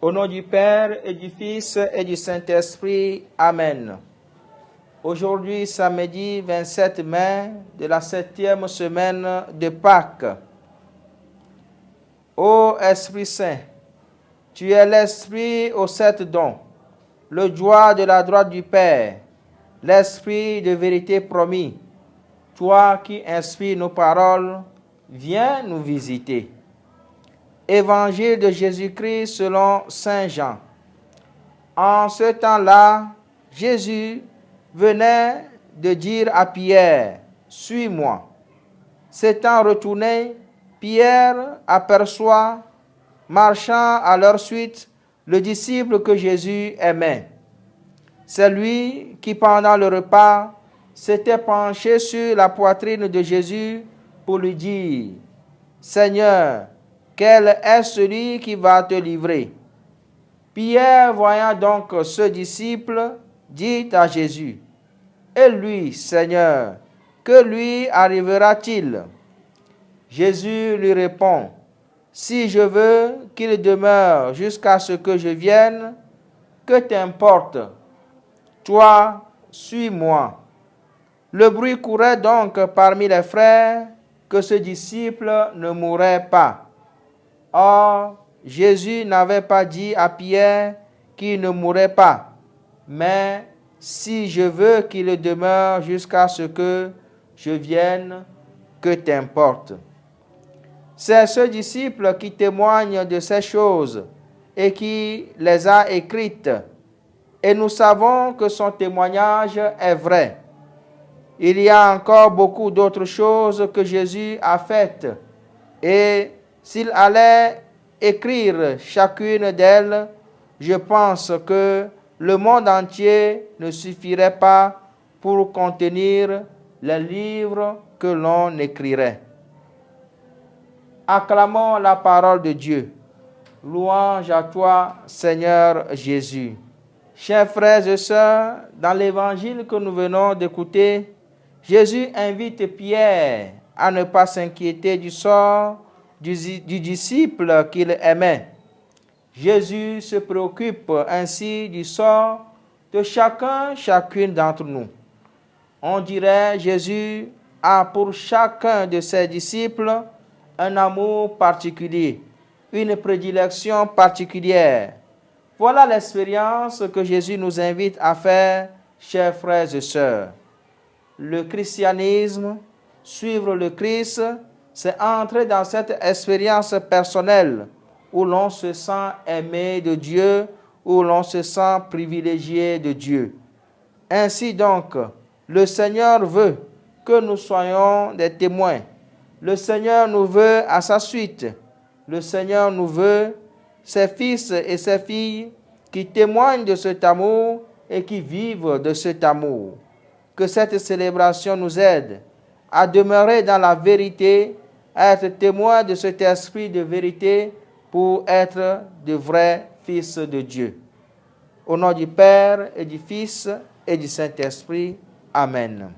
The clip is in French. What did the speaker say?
Au nom du Père et du Fils et du Saint-Esprit. Amen. Aujourd'hui, samedi 27 mai de la 7e semaine de Pâques. Ô Esprit Saint, tu es l'Esprit aux 7 dons, le joie de la droite du Père, l'Esprit de vérité promis. Toi qui inspires nos paroles, viens nous visiter. Évangile de Jésus-Christ selon Saint Jean. En ce temps-là, Jésus venait de dire à Pierre, « Suis-moi ». S'étant retourné, Pierre aperçoit, marchant à leur suite, le disciple que Jésus aimait. C'est lui qui, pendant le repas, s'était penché sur la poitrine de Jésus pour lui dire, « Seigneur, quel est celui qui va te livrer ?» Pierre, voyant donc ce disciple, dit à Jésus, « Et lui, Seigneur, que lui arrivera-t-il » Jésus lui répond, « Si je veux qu'il demeure jusqu'à ce que je vienne, que t'importe? Toi, suis-moi. » Le bruit courait donc parmi les frères que ce disciple ne mourrait pas. Or, Jésus n'avait pas dit à Pierre qu'il ne mourrait pas, mais « Si je veux qu'il demeure jusqu'à ce que je vienne, que t'importe ?» C'est ce disciple qui témoigne de ces choses et qui les a écrites, et nous savons que son témoignage est vrai. Il y a encore beaucoup d'autres choses que Jésus a faites, et s'il allait écrire chacune d'elles, je pense que le monde entier ne suffirait pas pour contenir les livres que l'on écrirait. Acclamons la parole de Dieu. Louange à toi, Seigneur Jésus. Chers frères et sœurs, dans l'évangile que nous venons d'écouter, Jésus invite Pierre à ne pas s'inquiéter du sort du disciple qu'il aimait. Jésus se préoccupe ainsi du sort de chacune d'entre nous. On dirait Jésus a pour chacun de ses disciples un amour particulier, une prédilection particulière. Voilà l'expérience que Jésus nous invite à faire, chers frères et sœurs. Le christianisme, suivre le Christ, c'est entrer dans cette expérience personnelle où l'on se sent aimé de Dieu, où l'on se sent privilégié de Dieu. Ainsi donc, le Seigneur veut que nous soyons des témoins. Le Seigneur nous veut à sa suite. Le Seigneur nous veut, ses fils et ses filles, qui témoignent de cet amour et qui vivent de cet amour. Que cette célébration nous aide à demeurer dans la vérité, à être témoins de cet esprit de vérité pour être de vrais fils de Dieu. Au nom du Père et du Fils et du Saint-Esprit. Amen.